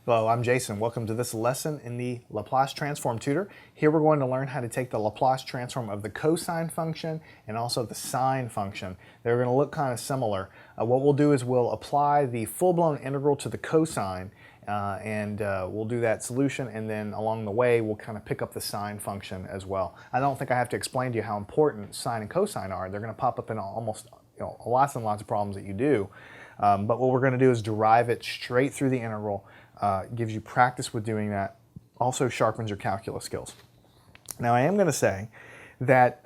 Hello, I'm Jason. Welcome to this lesson in the Laplace transform tutor. Here we're going to learn how to take the Laplace transform of the cosine function and also the sine function. They're going to look kind of similar. What we'll do is we'll apply the full-blown integral to the cosine and we'll do that solution, and then along the way we'll kind of pick up the sine function as well. I don't think I have to explain to you how important sine and cosine are. They're going to pop up in almost lots and lots of problems that you do. But what we're going to do is derive it straight through the integral. Gives you practice with doing that, also sharpens your calculus skills. Now I am going to say that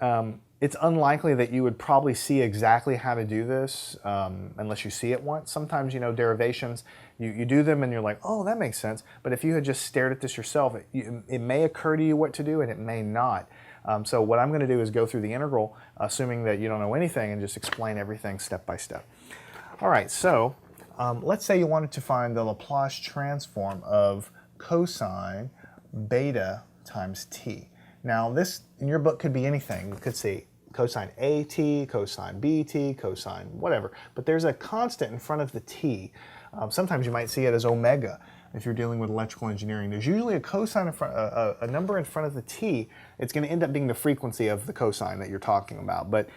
it's unlikely that you would probably see exactly how to do this unless you see it once. Sometimes, derivations, you do them and you're like, oh, that makes sense. But if you had just stared at this yourself, it may occur to you what to do and it may not. So what I'm going to do is go through the integral, assuming that you don't know anything, and just explain everything step by step. All right, so let's say you wanted to find the Laplace transform of cosine beta times t. Now this, in your book, could be anything. You could say cosine AT, cosine BT, cosine whatever. But there's a constant in front of the t. Sometimes you might see it as omega if you're dealing with electrical engineering. There's usually a cosine in front, a number in front of the t. It's going to end up being the frequency of the cosine that you're talking about. But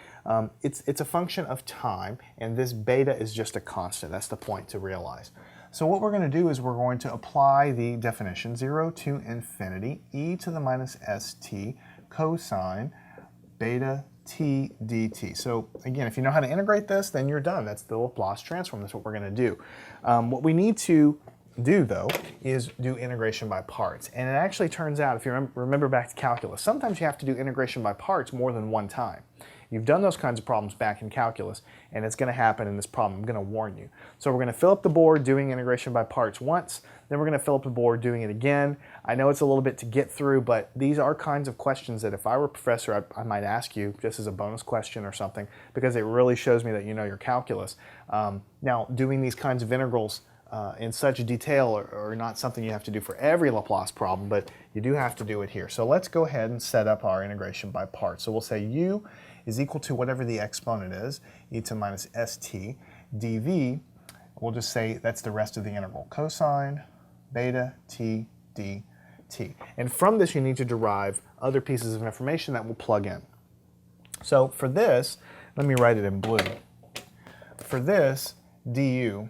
it's a function of time, and this beta is just a constant. That's the point to realize. So what we're going to do is we're going to apply the definition 0 to infinity e to the minus st cosine beta t dt. So again, if you know how to integrate this, then you're done. That's the Laplace transform. That's what we're going to do. What we need to do, though, is do integration by parts. And it actually turns out, if you remember back to calculus, sometimes you have to do integration by parts more than one time. You've done those kinds of problems back in calculus, and it's going to happen in this problem. I'm going to warn you. So we're going to fill up the board doing integration by parts once, then we're going to fill up the board doing it again. I know it's a little bit to get through, but these are kinds of questions that if I were a professor, I might ask you just as a bonus question or something, because it really shows me that you know your calculus. Now, doing these kinds of integrals in such detail are not something you have to do for every Laplace problem, but you do have to do it here. So let's go ahead and set up our integration by parts. So we'll say u is equal to whatever the exponent is, e to the minus st, dv, we'll just say that's the rest of the integral, cosine beta t dt. And from this you need to derive other pieces of information that we'll plug in. So for this, let me write it in blue. For this, du,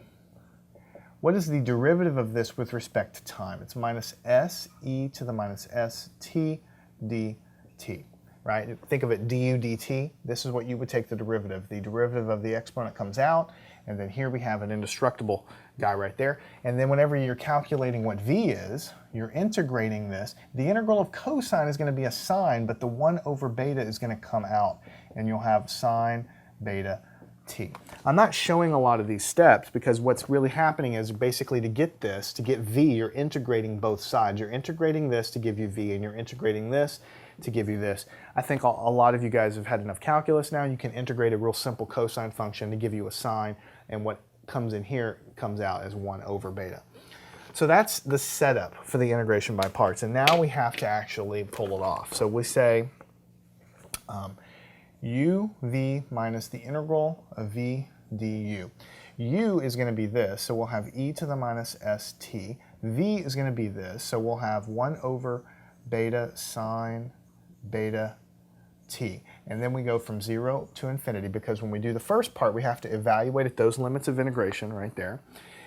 what is the derivative of this with respect to time? It's minus s e to the minus st dt, right? Think of it du dt. This is what you would take the derivative. The derivative of the exponent comes out, and then here we have an indestructible guy right there. And then whenever you're calculating what v is, you're integrating this. The integral of cosine is going to be a sine, but the 1 over beta is going to come out, and you'll have sine beta t. I'm not showing a lot of these steps because what's really happening is basically to get this, to get v, you're integrating both sides. You're integrating this to give you v, and you're integrating this to give you this. I think a lot of you guys have had enough calculus now. You can integrate a real simple cosine function to give you a sine, and what comes in here comes out as 1 over beta. So that's the setup for the integration by parts, and now we have to actually pull it off. So we say uv minus the integral of v du. U is going to be this, so we'll have e to the minus st. V is going to be this, so we'll have 1 over beta sine beta t. And then we go from 0 to infinity, because when we do the first part, we have to evaluate at those limits of integration right there.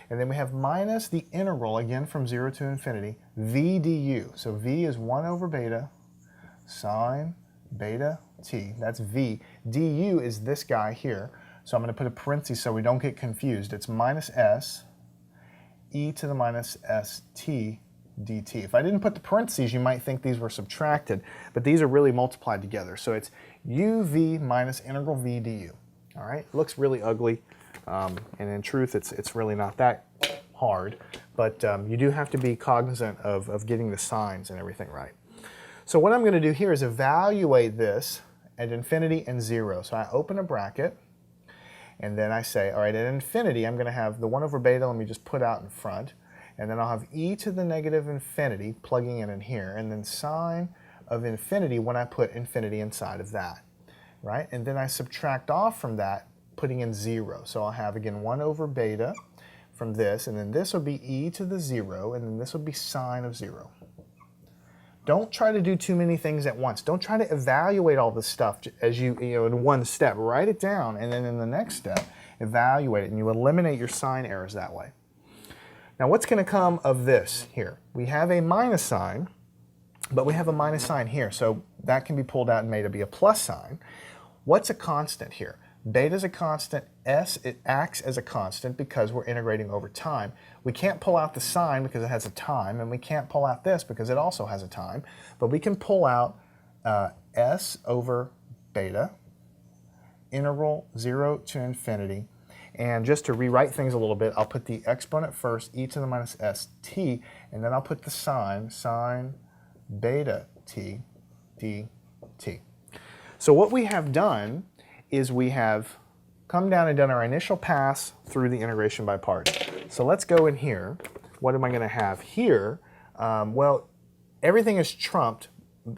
And then we have minus the integral, again from 0 to infinity, v du. So v is 1 over beta sine beta t. That's v. Du is this guy here. So I'm going to put a parenthesis so we don't get confused. It's minus s e to the minus st dt. If I didn't put the parentheses, you might think these were subtracted, but these are really multiplied together. So it's uv minus integral v du. All right, it looks really ugly, and in truth, it's really not that hard, but you do have to be cognizant of getting the signs and everything right. So what I'm going to do here is evaluate this at infinity and 0. So I open a bracket, and then I say, all right, at infinity, I'm going to have the 1 over beta, let me just put out in front, and then I'll have e to the negative infinity plugging in here, and then sine of infinity when I put infinity inside of that, right? And then I subtract off from that, putting in 0. So I'll have, again, 1 over beta from this, and then this would be e to the 0, and then this would be sine of 0. Don't try to do too many things at once. Don't try to evaluate all this stuff as you know, in one step. Write it down, and then in the next step, evaluate it, and you eliminate your sign errors that way. Now, what's going to come of this here? We have a minus sign, but we have a minus sign here, so that can be pulled out and made to be a plus sign. What's a constant here? Beta is a constant, s, it acts as a constant because we're integrating over time. We can't pull out the sine because it has a time, and we can't pull out this because it also has a time, but we can pull out s over beta, integral 0 to infinity. And just to rewrite things a little bit, I'll put the exponent first, e to the minus st, and then I'll put the sine beta t dt. So what we have done is we have come down and done our initial pass through the integration by parts. So let's go in here. What am I going to have here? Well, everything is trumped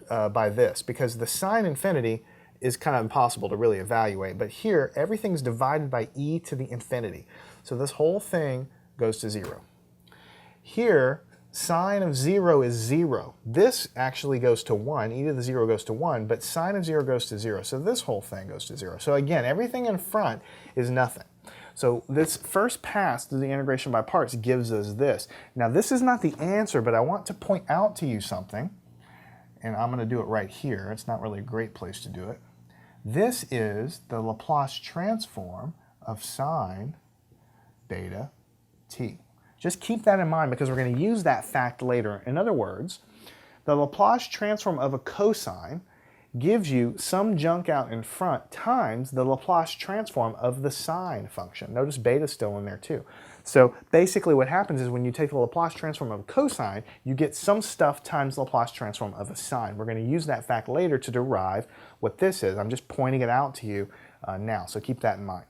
by this because the sine infinity is kind of impossible to really evaluate. But here, everything's divided by e to the infinity. So this whole thing goes to 0. Here, sine of 0 is 0. This actually goes to 1. E to the 0 goes to 1, but sine of 0 goes to 0. So this whole thing goes to 0. So again, everything in front is nothing. So this first pass through the integration by parts gives us this. Now this is not the answer, but I want to point out to you something, and I'm going to do it right here. It's not really a great place to do it. This is the Laplace transform of sine beta t. Just keep that in mind because we're going to use that fact later. In other words, the Laplace transform of a cosine gives you some junk out in front times the Laplace transform of the sine function. Notice beta's still in there too. So basically what happens is when you take the Laplace transform of a cosine, you get some stuff times the Laplace transform of a sine. We're going to use that fact later to derive what this is. I'm just pointing it out to you now, so keep that in mind.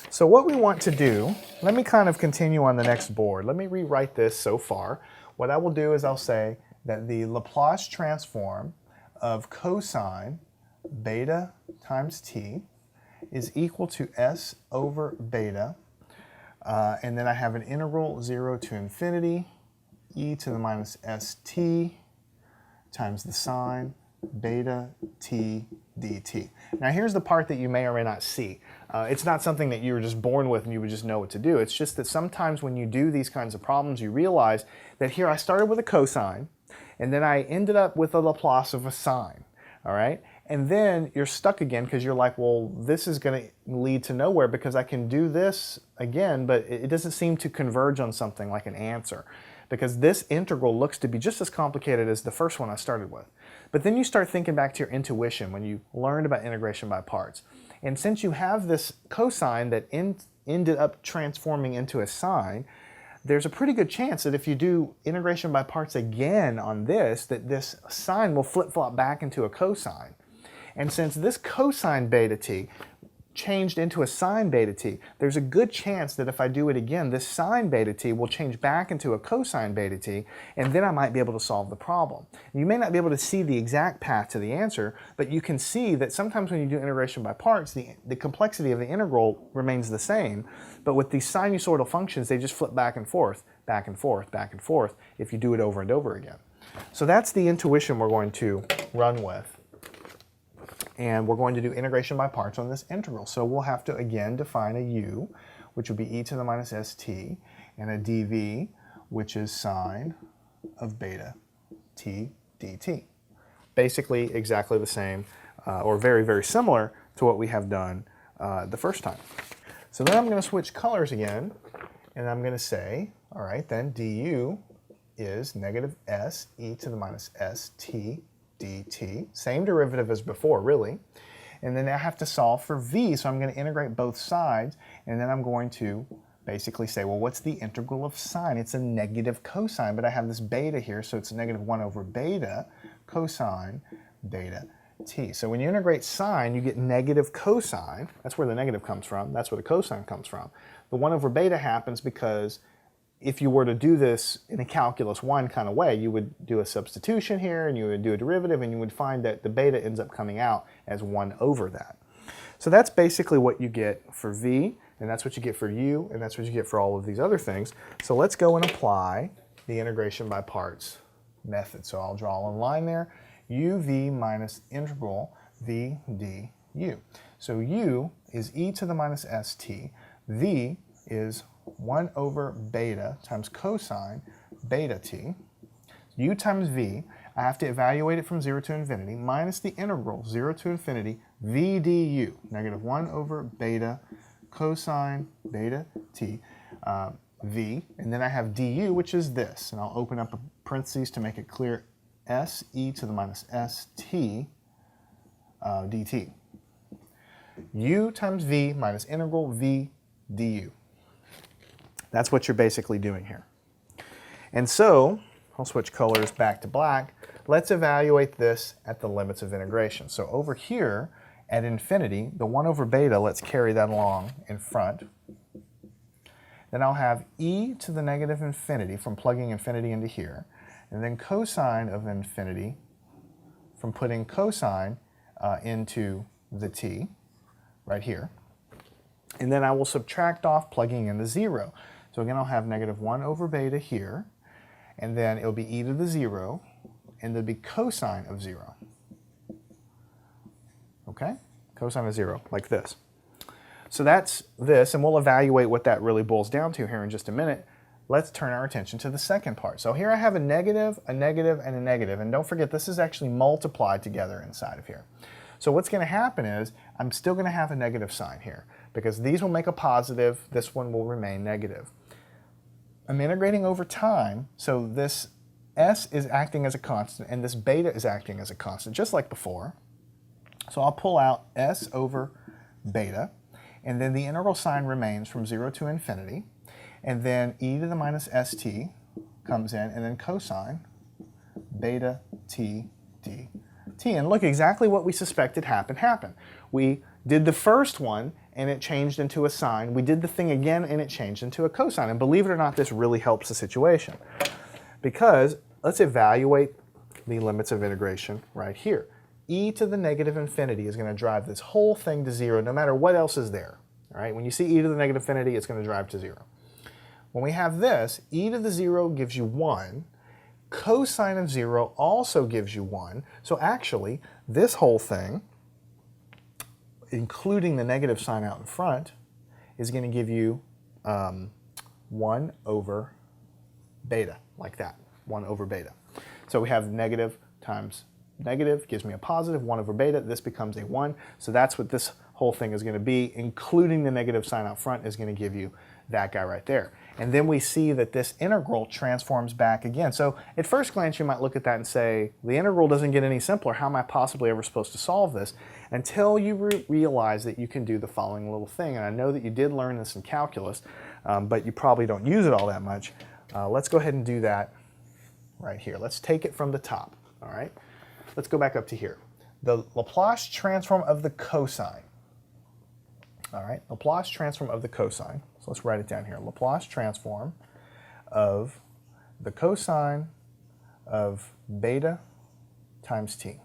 So what we want to do, let me kind of continue on the next board. Let me rewrite this so far. What I will do is I'll say that the Laplace transform of cosine beta times t is equal to s over beta, and then I have an integral 0 to infinity e to the minus st times the sine beta t dt. Now here's the part that you may or may not see. It's not something that you were just born with and you would just know what to do. It's just that sometimes when you do these kinds of problems, you realize that here I started with a cosine, and then I ended up with a Laplace of a sine, all right? And then you're stuck again because you're like, well, this is going to lead to nowhere because I can do this again, but it doesn't seem to converge on something like an answer because this integral looks to be just as complicated as the first one I started with. But then you start thinking back to your intuition when you learned about integration by parts. And since you have this cosine that ended up transforming into a sine, there's a pretty good chance that if you do integration by parts again on this, that this sine will flip-flop back into a cosine. And since this cosine beta t changed into a sine beta t, there's a good chance that if I do it again, this sine beta t will change back into a cosine beta t, and then I might be able to solve the problem. You may not be able to see the exact path to the answer, but you can see that sometimes when you do integration by parts, the complexity of the integral remains the same, but with these sinusoidal functions, they just flip back and forth, back and forth, back and forth, if you do it over and over again. So that's the intuition we're going to run with. And we're going to do integration by parts on this integral. So we'll have to, again, define a u, which would be e to the minus st, and a dv, which is sine of beta t dt. Basically exactly the same, or very, very similar to what we have done the first time. So then I'm going to switch colors again, and I'm going to say, all right, then du is negative s e to the minus st dt, same derivative as before, really. And then I have to solve for v, so I'm going to integrate both sides, and then I'm going to basically say, well, what's the integral of sine? It's a negative cosine, but I have this beta here, so it's negative 1 over beta cosine beta t. So when you integrate sine, you get negative cosine. That's where the negative comes from. That's where the cosine comes from. The 1 over beta happens because if you were to do this in a calculus 1 kind of way, you would do a substitution here, and you would do a derivative, and you would find that the beta ends up coming out as 1 over that. So that's basically what you get for v, and that's what you get for u, and that's what you get for all of these other things. So let's go and apply the integration by parts method. So I'll draw a line there, uv minus integral v du. So u is e to the minus st, v is 1 over beta times cosine beta t. U times v, I have to evaluate it from 0 to infinity, minus the integral 0 to infinity v du, negative 1 over beta cosine beta t v, and then I have du, which is this, and I'll open up a parentheses to make it clear, s e to the minus st dt. U times v minus integral v du. That's what you're basically doing here. And so, I'll switch colors back to black. Let's evaluate this at the limits of integration. So over here, at infinity, the 1 over beta, let's carry that along in front. Then I'll have e to the negative infinity from plugging infinity into here, and then cosine of infinity from putting cosine into the t, right here. And then I will subtract off plugging in the 0. So again, I'll have negative 1 over beta here, and then it'll be e to the 0, and there'll be cosine of 0. Okay? Cosine of 0, like this. So that's this, and we'll evaluate what that really boils down to here in just a minute. Let's turn our attention to the second part. So here I have a negative, and a negative, and don't forget this is actually multiplied together inside of here. So what's going to happen is I'm still going to have a negative sign here, because these will make a positive, this one will remain negative. I'm integrating over time, so this s is acting as a constant, and this beta is acting as a constant, just like before. So I'll pull out s over beta, and then the integral sign remains from 0 to infinity, and then e to the minus st comes in, and then cosine beta t d t. And look, exactly what we suspected happened. We did the first one, and it changed into a sine. We did the thing again, and it changed into a cosine. And believe it or not, this really helps the situation. Because let's evaluate the limits of integration right here. E to the negative infinity is going to drive this whole thing to 0, no matter what else is there. All right? When you see e to the negative infinity, it's going to drive to 0. When we have this, e to the 0 gives you 1. Cosine of 0 also gives you 1. So actually, this whole thing, including the negative sign out in front, is going to give you 1 over beta, like that, 1 over beta. So we have negative times negative gives me a positive, 1 over beta. This becomes a 1. So that's what this whole thing is going to be, including the negative sign out front is going to give you that guy right there. And then we see that this integral transforms back again. So at first glance, you might look at that and say, the integral doesn't get any simpler. How am I possibly ever supposed to solve this? Until you realize that you can do the following little thing. And I know that you did learn this in calculus, but you probably don't use it all that much. Let's go ahead and do that right here. Let's take it from the top, all right? Let's go back up to here. The Laplace transform of the cosine. All right, Laplace transform of the cosine. So let's write it down here. Laplace transform of the cosine of beta times t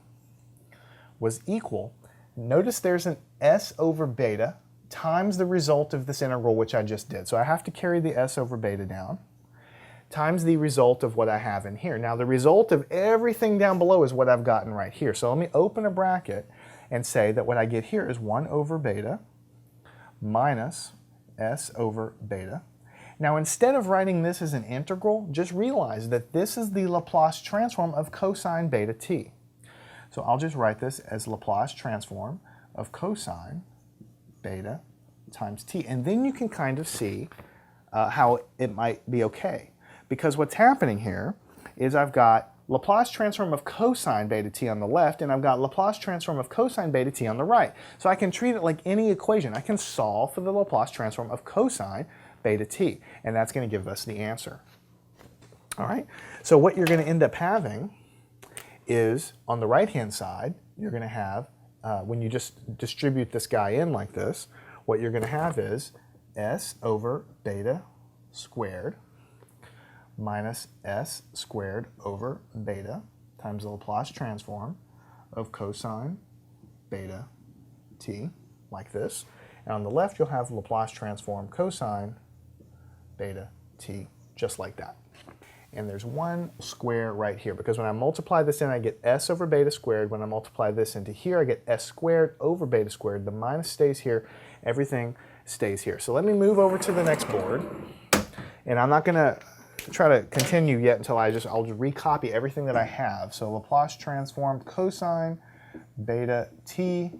was equal. Notice there's an s over beta times the result of this integral, which I just did. So I have to carry the s over beta down, times the result of what I have in here. Now the result of everything down below is what I've gotten right here. So let me open a bracket and say that what I get here is 1 over beta minus s over beta. Now instead of writing this as an integral, just realize that this is the Laplace transform of cosine beta t. So I'll just write this as Laplace transform of cosine beta times t. And then you can kind of see how it might be okay. Because what's happening here is I've got Laplace transform of cosine beta t on the left, and I've got Laplace transform of cosine beta t on the right. So I can treat it like any equation. I can solve for the Laplace transform of cosine beta t, and that's going to give us the answer. All right, so what you're going to end up having is, on the right-hand side, you're going to have, when you just distribute this guy in like this, what you're going to have is s over beta squared minus s squared over beta times the Laplace transform of cosine beta t, like this. And on the left, you'll have Laplace transform cosine beta t, just like that. And there's one square right here, because when I multiply this in, I get s over beta squared. When I multiply this into here, I get s squared over beta squared. The minus stays here. Everything stays here. So let me move over to the next board. And I'm not going to try to continue yet until I'll just recopy everything that I have. So Laplace transform cosine beta t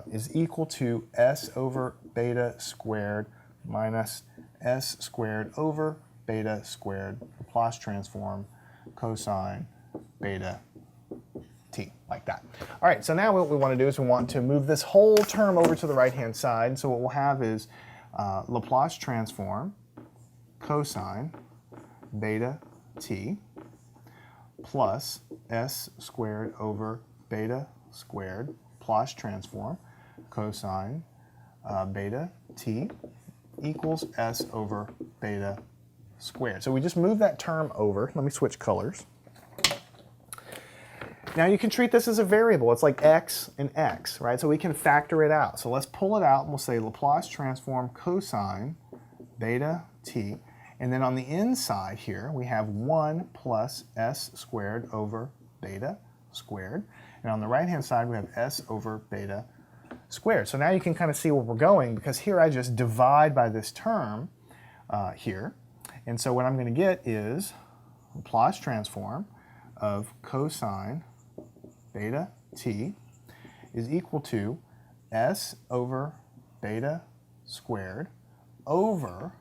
is equal to s over beta squared minus s squared over beta squared, Laplace transform cosine beta t, like that. All right, so now what we want to do is we want to move this whole term over to the right-hand side. So what we'll have is Laplace transform cosine beta t plus s squared over beta squared, Laplace transform cosine beta t equals s over beta squared. So we just move that term over. Let me switch colors. Now you can treat this as a variable. It's like x and x, right? So we can factor it out. So let's pull it out and we'll say Laplace transform cosine beta t. And then on the inside here, we have 1 plus s squared over beta squared. And on the right-hand side, we have s over beta squared. So now you can kind of see where we're going, because here I just divide by this term here. And so what I'm going to get is Laplace transform of cosine beta t is equal to s over beta squared over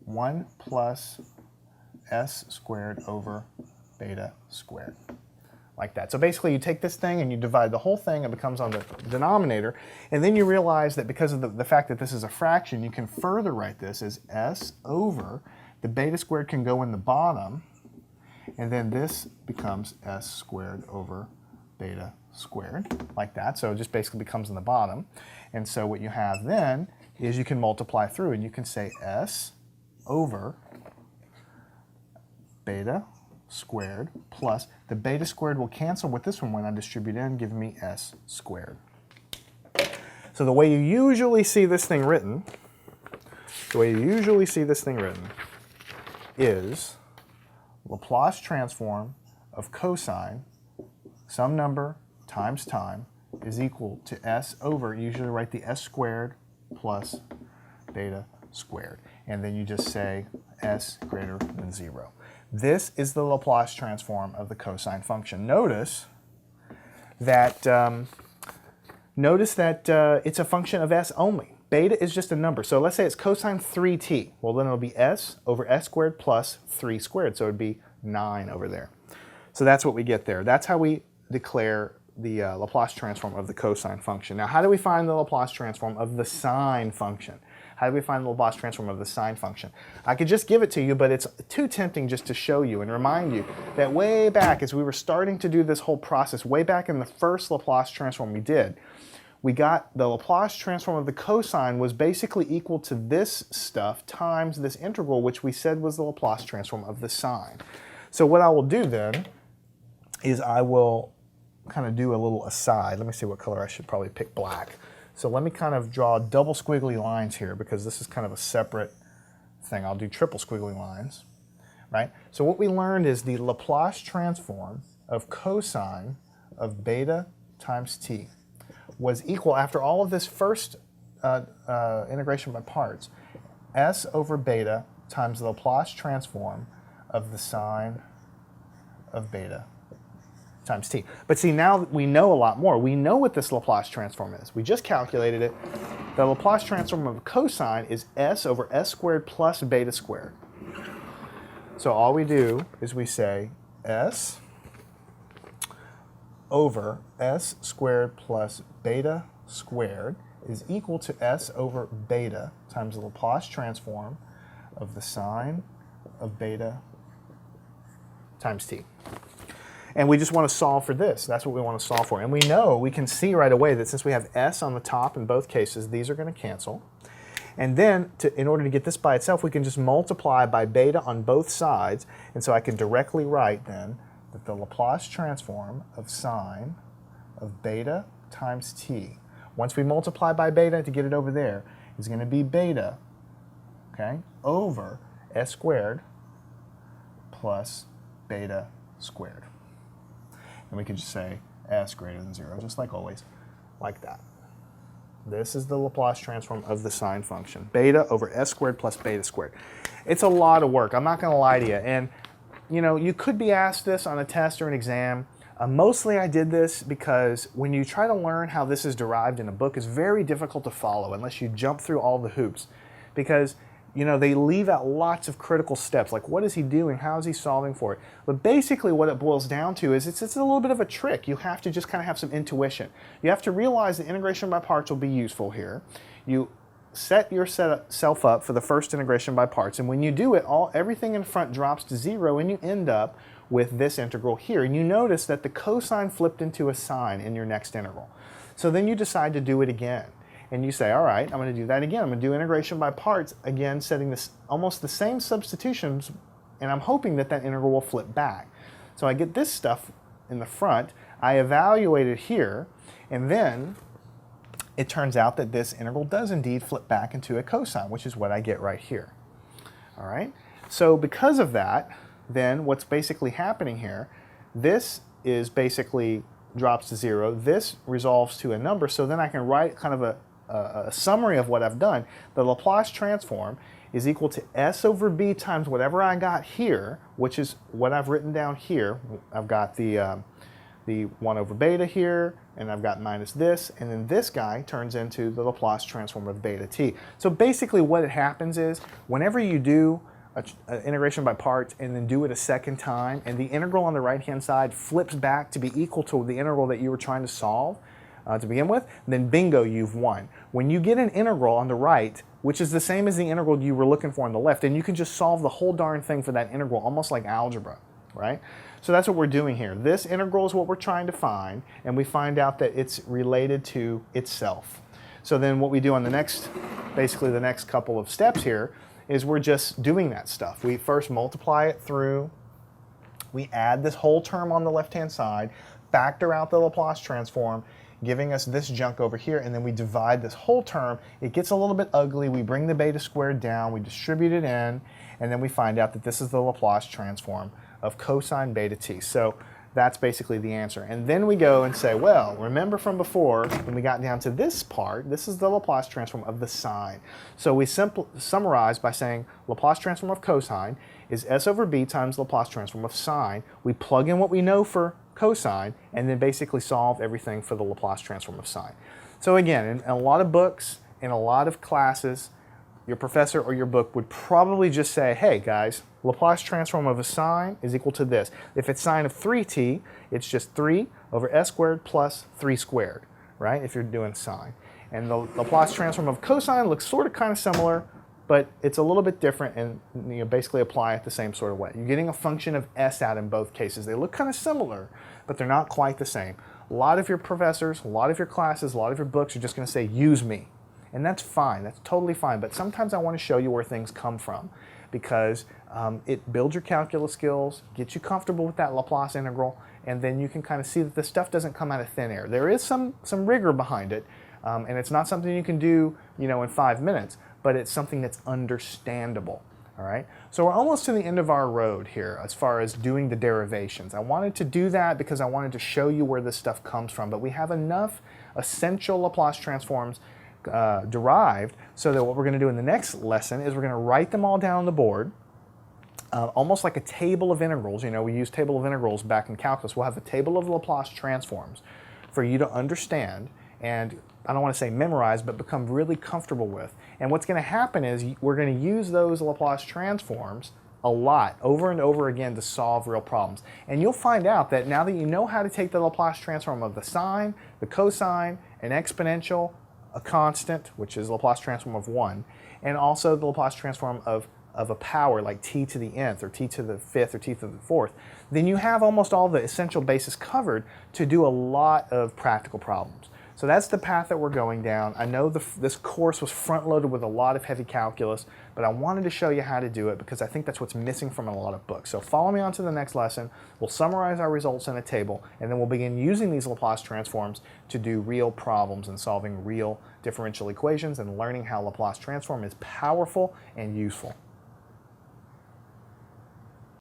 1 plus s squared over beta squared. Like that. So basically you take this thing and you divide the whole thing, it becomes on the denominator, and then you realize that because of the fact that this is a fraction, you can further write this as s over, the beta squared can go in the bottom, and then this becomes s squared over beta squared, like that. So it just basically becomes in the bottom. And so what you have then is you can multiply through, and you can say s over beta squared plus the beta squared will cancel with this one when I distribute in, giving me s squared. So the way you usually see this thing written, is Laplace transform of cosine, some number times time, is equal to s over, usually write the s squared plus beta squared. And then you just say s greater than 0. This is the Laplace transform of the cosine function. Notice that it's a function of s only. Beta is just a number. So let's say it's cosine 3t. Well, then it'll be s over s squared plus 3 squared. So it would be 9 over there. So that's what we get there. That's how we declare the Laplace transform of the cosine function. Now, how do we find the Laplace transform of the sine function? How do we find the Laplace transform of the sine function? I could just give it to you, but it's too tempting just to show you and remind you that way back as we were starting to do this whole process, way back in the first Laplace transform we did, we got the Laplace transform of the cosine was basically equal to this stuff times this integral, which we said was the Laplace transform of the sine. So what I will do then is I will kind of do a little aside. Let me see what color I should probably pick. Black. So let me kind of draw double squiggly lines here, because this is kind of a separate thing. I'll do triple squiggly lines, right? So what we learned is the Laplace transform of cosine of beta times t was equal, after all of this first integration by parts, s over beta times the Laplace transform of the sine of beta times t. But see, now we know a lot more. We know what this Laplace transform is. We just calculated it. The Laplace transform of cosine is s over s squared plus beta squared. So all we do is we say s over s squared plus beta squared is equal to s over beta times the Laplace transform of the sine of beta times t. And we just want to solve for this. That's what we want to solve for. And we know, we can see right away that since we have s on the top in both cases, these are going to cancel. And then, in order to get this by itself, we can just multiply by beta on both sides. And so I can directly write then that the Laplace transform of sine of beta times t once we multiply by beta to get it over there, is going to be beta, okay, over s squared plus beta squared. And we could just say s greater than 0, just like always, like that. This is the Laplace transform of the sine function. Beta over s squared plus beta squared. It's a lot of work, I'm not going to lie to you. And you know, you could be asked this on a test or an exam. Mostly I did this because when you try to learn how this is derived in a book, it's very difficult to follow unless you jump through all the hoops. Because, you know, they leave out lots of critical steps, like what is he doing, how is he solving for it? But basically what it boils down to is it's a little bit of a trick. You have to just kind of have some intuition. You have to realize that integration by parts will be useful here. You set yourself up for the first integration by parts, and when you do it, everything in front drops to 0, and you end up with this integral here. And you notice that the cosine flipped into a sine in your next integral. So then you decide to do it again. And you say, all right, I'm going to do that again. I'm going to do integration by parts, again, setting this almost the same substitutions, and I'm hoping that that integral will flip back. So I get this stuff in the front, I evaluate it here, and then it turns out that this integral does indeed flip back into a cosine, which is what I get right here. All right? So because of that, then what's basically happening here, this is basically drops to 0, this resolves to a number, so then I can write kind of a summary of what I've done. The Laplace transform is equal to s over b times whatever I got here, which is what I've written down here. I've got the 1 over beta here, and I've got minus this, and then this guy turns into the Laplace transform of beta t. So basically what it happens is, whenever you do an integration by parts and then do it a second time, and the integral on the right-hand side flips back to be equal to the integral that you were trying to solve to begin with, then bingo, you've won. When you get an integral on the right, which is the same as the integral you were looking for on the left, and you can just solve the whole darn thing for that integral, almost like algebra, right? So that's what we're doing here. This integral is what we're trying to find, and we find out that it's related to itself. So then what we do on the next, basically the next couple of steps here, is we're just doing that stuff. We first multiply it through, we add this whole term on the left-hand side, factor out the Laplace transform, giving us this junk over here, and then we divide this whole term. It gets a little bit ugly. We bring the beta squared down, we distribute it in, and then we find out that this is the Laplace transform of cosine beta t. So that's basically the answer. And then we go and say, well, remember from before, when we got down to this part, this is the Laplace transform of the sine. So we summarize by saying Laplace transform of cosine is s over b times Laplace transform of sine. We plug in what we know for cosine, and then basically solve everything for the Laplace transform of sine. So again, in a lot of books, in a lot of classes, your professor or your book would probably just say, hey guys, Laplace transform of a sine is equal to this. If it's sine of 3t, it's just 3 over s squared plus 3 squared, right, if you're doing sine. And the Laplace transform of cosine looks sort of kind of similar, but it's a little bit different, and you basically apply it the same sort of way. You're getting a function of s out in both cases. They look kind of similar, but they're not quite the same. A lot of your professors, a lot of your classes, a lot of your books are just going to say, use me. And that's fine, that's totally fine, but sometimes I want to show you where things come from, because it builds your calculus skills, gets you comfortable with that Laplace integral, and then you can kind of see that the stuff doesn't come out of thin air. There is some rigor behind it, and it's not something you can do, in 5 minutes, but it's something that's understandable. All right, so we're almost to the end of our road here as far as doing the derivations. I wanted to do that because I wanted to show you where this stuff comes from, but we have enough essential Laplace transforms derived so that what we're going to do in the next lesson is we're going to write them all down on the board, almost like a table of integrals. We use table of integrals back in calculus. We'll have a table of Laplace transforms for you to understand and, I don't want to say memorize, but become really comfortable with. And what's going to happen is we're going to use those Laplace transforms a lot, over and over again, to solve real problems. And you'll find out that now that you know how to take the Laplace transform of the sine, the cosine, an exponential, a constant, which is Laplace transform of 1, and also the Laplace transform of a power like t to the nth or t to the 5th or t to the 4th, then you have almost all the essential bases covered to do a lot of practical problems. So that's the path that we're going down. I know this course was front-loaded with a lot of heavy calculus, but I wanted to show you how to do it because I think that's what's missing from a lot of books. So follow me on to the next lesson. We'll summarize our results in a table, and then we'll begin using these Laplace transforms to do real problems and solving real differential equations and learning how Laplace transform is powerful and useful.